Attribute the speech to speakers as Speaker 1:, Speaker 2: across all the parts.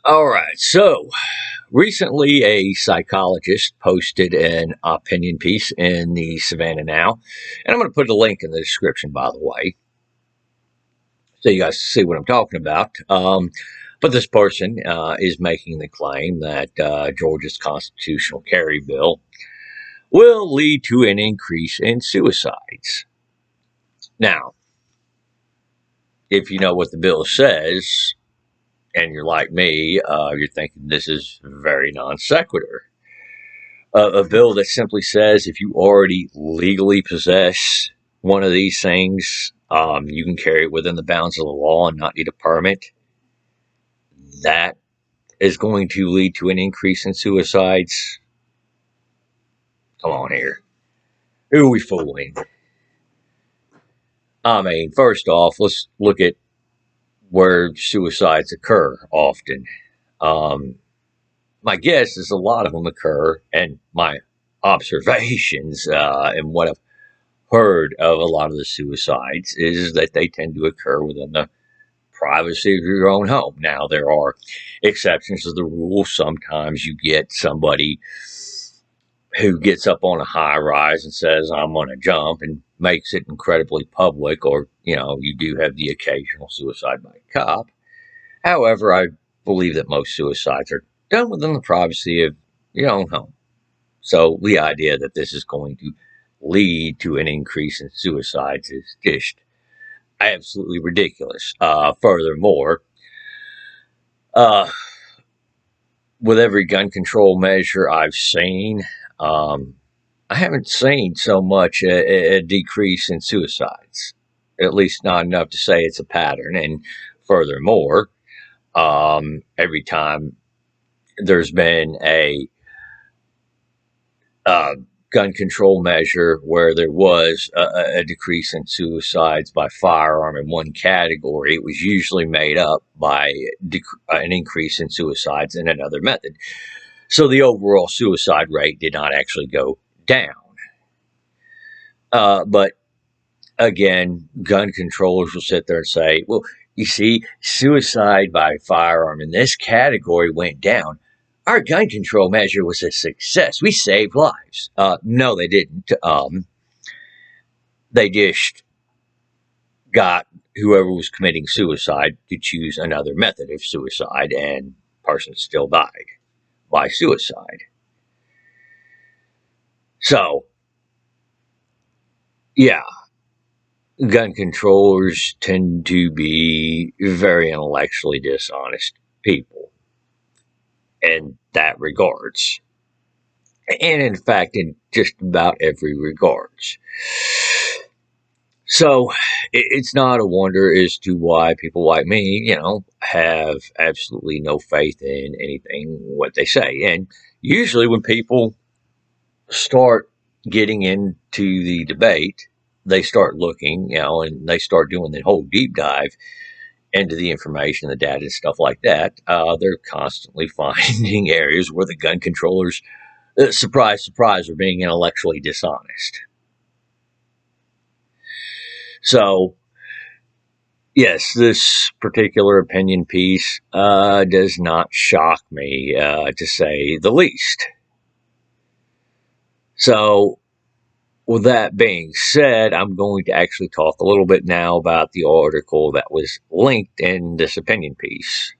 Speaker 1: All right, so recently a psychologist posted an opinion piece in the Savannah Now, and I'm going to put a link in the description, by the way, so you guys see what I'm talking about. But this person is making the claim that Georgia's constitutional carry bill will lead to an increase in suicides. Now, if you know what the bill says, and you're like me, you're thinking this is very non sequitur. A bill that simply says if you already legally possess one of these things, you can carry it within the bounds of the law and not need a permit. That is going to lead to an increase in suicides. Come on here. Who are we fooling? I mean, first off, let's look at where suicides occur often. My guess is a lot of them occur, and my observations and what I've heard of a lot of the suicides is that they tend to occur within the privacy of your own home. Now, there are exceptions to the rule. Sometimes you get somebody who gets up on a high rise and says, I'm going to jump, and makes it incredibly public, or, you do have the occasional suicide by a cop. However, I believe that most suicides are done within the privacy of your own home. So the idea that this is going to lead to an increase in suicides is just absolutely ridiculous. Furthermore, with every gun control measure I've seen, I haven't seen so much a decrease in suicides, at least not enough to say it's a pattern. And furthermore, every time there's been a gun control measure where there was a decrease in suicides by firearm in one category, it was usually made up by an increase in suicides in another method. So the overall suicide rate did not actually go down. But again, gun controllers will sit there and say, well, you see, suicide by firearm in this category went down. Our gun control measure was a success. We saved lives. No, they didn't. They just got whoever was committing suicide to choose another method of suicide, and the person still died by suicide. So, yeah, gun controllers tend to be very intellectually dishonest people in that regards. And in fact, in just about every regards. So it's not a wonder as to why people like me, have absolutely no faith in anything what they say. And usually when people start getting into the debate, they start looking, and they start doing the whole deep dive into the information, the data, and stuff like that. They're constantly finding areas where the gun controllers, surprise, surprise, are being intellectually dishonest. So, yes, this particular opinion piece does not shock me, to say the least. So, with that being said, I'm going to actually talk a little bit now about the article that was linked in this opinion piece.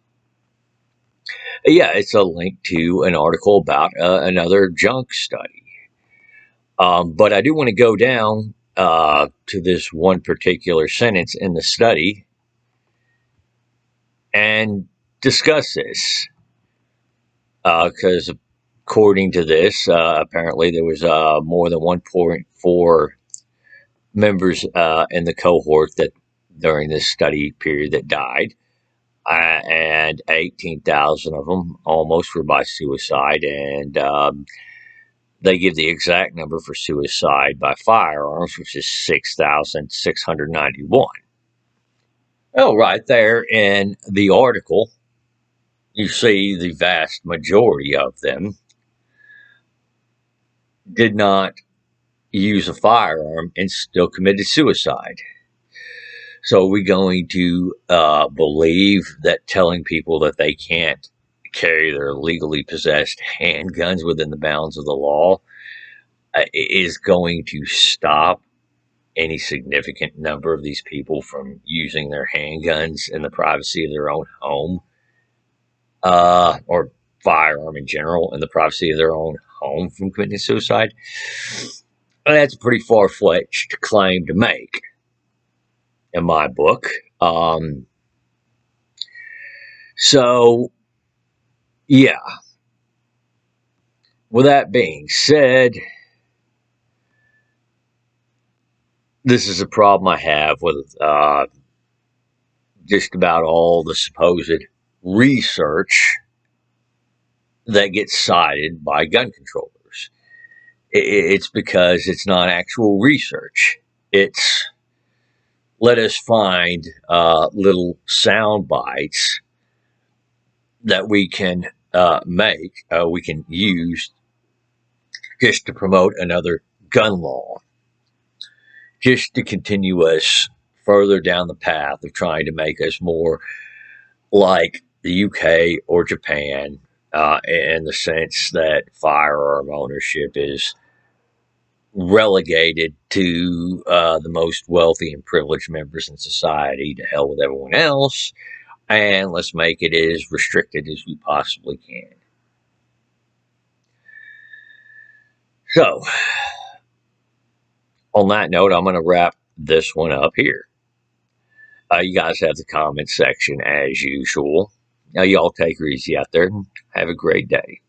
Speaker 1: Yeah, it's a link to an article about another junk study. But I do want to go down to this one particular sentence in the study and discuss this. Because according to this, apparently there was more than 1.4 members in the cohort that during this study period that died, and 18,000 of them almost were by suicide, and they give the exact number for suicide by firearms, which is 6,691. Oh, right there in the article, you see the vast majority of them did not use a firearm and still committed suicide. So are we going to believe that telling people that they can't carry their legally possessed handguns within the bounds of the law is going to stop any significant number of these people from using their handguns in the privacy of their own home, or firearm in general in the privacy of their own home from committing suicide. That's a pretty far-fetched claim to make, in my book. So, yeah. With that being said, this is a problem I have with just about all the supposed research that gets cited by gun controllers. It's because it's not actual research. It's let us find little sound bites that we can we can use just to promote another gun law, just to continue us further down the path of trying to make us more like the UK or Japan, in the sense that firearm ownership is relegated to the most wealthy and privileged members in society. To hell with everyone else, and let's make it as restricted as we possibly can. So, on that note, I'm going to wrap this one up here. You guys have the comment section as usual. Now, y'all take her easy out there. Have a great day.